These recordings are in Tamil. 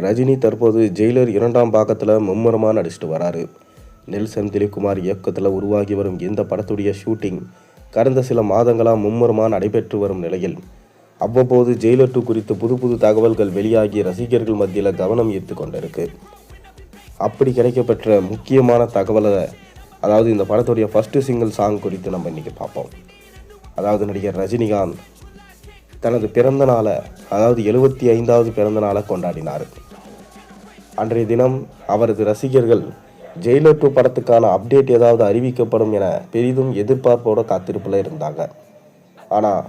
ரஜினி தற்போது ஜெயிலர் 2ஆம் பாகத்தில் மும்முரமாக நடிச்சிட்டு வராரு. நெல்சன் திலீப்குமார் இயக்கத்தில் உருவாகி வரும் இந்த படத்துடைய ஷூட்டிங் கடந்த சில மாதங்களாக மும்முரமாக நடைபெற்று வரும் நிலையில் அவ்வப்போது ஜெயிலர் 2 குறித்து புது புது தகவல்கள் வெளியாகி ரசிகர்கள் மத்தியில் கவனம் ஈர்த்து கொண்டிருக்கு. அப்படி கிடைக்கப்பெற்ற முக்கியமான தகவலை, அதாவது இந்த படத்துடைய ஃபர்ஸ்ட் சிங்கிள் சாங் குறித்து நம்ம இன்றைக்கி பார்ப்போம். அதாவது நடிகர் ரஜினிகாந்த் தனது பிறந்த நாளை, அதாவது 75வது பிறந்த நாளை கொண்டாடினார். அன்றைய தினம் அவரது ரசிகர்கள் ஜெயிலர் 2 படத்துக்கான அப்டேட் ஏதாவது அறிவிக்கப்படும் என பெரிதும் எதிர்பார்ப்போட காத்திருப்பில் இருந்தாங்க. ஆனால்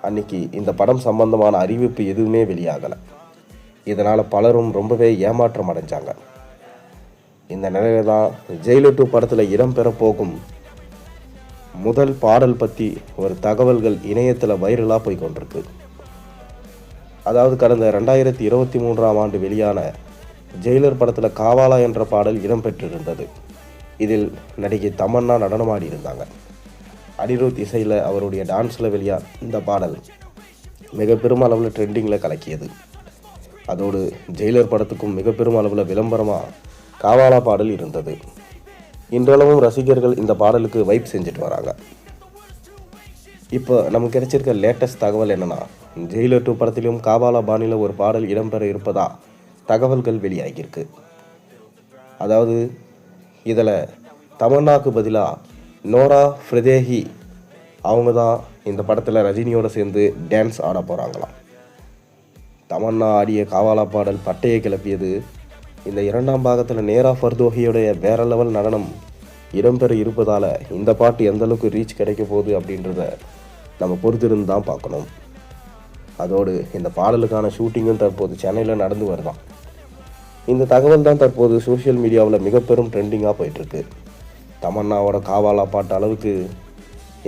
அன்னைக்கு இந்த படம் சம்பந்தமான அறிவிப்பு எதுவுமே வெளியாகலை. இதனால் பலரும் ரொம்பவே ஏமாற்றம் அடைஞ்சாங்க. இந்த நிலையில தான் ஜெயிலர் 2 படத்தில் இடம்பெற போகும் முதல் பாடல் பற்றி ஒரு தகவல்கள் இணையத்தில் வைரலாக போய் கொண்டிருக்கு. அதாவது கடந்த 2023ஆம் ஆண்டு வெளியான ஜெயிலர் படத்தில் காவாலா என்ற பாடல் இடம்பெற்றிருந்தது. இதில் நடிகை தமன்னா நடனமாடி இருந்தாங்க. அனிருத் இசையில் அவருடைய டான்ஸில் வெளியான இந்த பாடல் மிக பெரும் அளவில் ட்ரெண்டிங்கில் கலக்கியது. அதோடு ஜெயிலர் படத்துக்கும் மிக பெரும் அளவில் விளம்பரமாக காவாலா பாடல் இருந்தது. இன்றளவும் ரசிகர்கள் இந்த பாடலுக்கு வைப் செஞ்சுட்டு வராங்க. இப்போ நமக்கு கிடைச்சிருக்க லேட்டஸ்ட் தகவல் என்னென்னா, ஜெயிலர் 2 படத்திலும் காவாலா பாணியில் ஒரு பாடல் இடம்பெற இருப்பதா தகவல்கள் வெளியாகியிருக்கு. அதாவது இதில் தமன்னாக்கு பதிலாக நோரா ஃபதேஹி அவங்க தான் இந்த படத்தில் ரஜினியோடு சேர்ந்து டான்ஸ் ஆட போகிறாங்களாம். தமன்னா ஆடிய காவாலா பாடல் பட்டையை கிளப்பியது. இந்த 2ஆம் பாகத்தில் நேரா ஃபர்தோஹியோடைய வேற லெவல் நடனம் இடம்பெற இருப்பதால் இந்த பாட்டு எந்த அளவுக்கு ரீச் கிடைக்க போகுது அப்படின்றத நம்ம பொறுத்திருந்து தான் பார்க்கணும். அதோடு இந்த பாடலுக்கான ஷூட்டிங்கும் தற்போது சென்னையில் நடந்து வருதான். இந்த தகவல் தான் தற்போது சோஷியல் மீடியாவில் மிக பெரும் ட்ரெண்டிங்காக போயிட்டுருக்கு. தமன்னாவோட காவாலா பாட்டு அளவுக்கு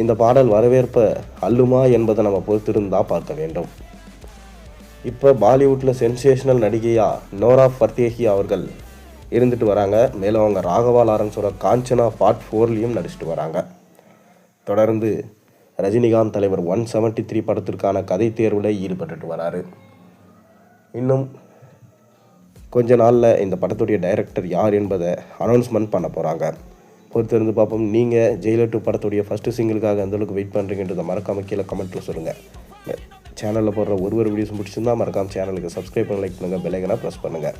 இந்த பாடல் வரவேற்பை அள்ளுமா என்பதை நம்ம பொறுத்திருந்து தான் பார்க்க வேண்டும். இப்போ பாலிவுட்டில் சென்சேஷனல் நடிகையாக நோரா ஃபதேஹி அவர்கள் இருந்துட்டு வராங்க. மேலும் அவங்க ராகவா லாரன்ஸோட காஞ்சனா பார்ட் 4லையும் நடிச்சிட்டு வராங்க. தொடர்ந்து ரஜினிகாந்த் தலைவர் 173 படத்திற்கான கதை தேர்வில் ஈடுபட்டுட்டு வராரு. இன்னும் கொஞ்ச நாளில் இந்த படத்துடைய டைரக்டர் யார் என்பதை அனௌன்ஸ்மெண்ட் பண்ண போகிறாங்க. பொறுத்திருந்து பார்ப்போம். நீங்கள் ஜெயிலர் 2 படத்துடைய ஃபஸ்ட்டு சிங்கிளுக்காக எந்தளவுக்கு வெயிட் பண்ணுறீங்கன்றதை மறக்காமல் கீழே கமெண்ட்டில் சொல்லுங்கள். சேனலில் போடுற ஒரு வீடியோஸும் பிடிச்சிருந்தால் மறக்காமல் சேனலுக்கு சப்ஸ்கிரைப் பண்ணி லைக் பண்ணுங்கள், பெல் ஐகானை ப்ரெஸ் பண்ணுங்கள்.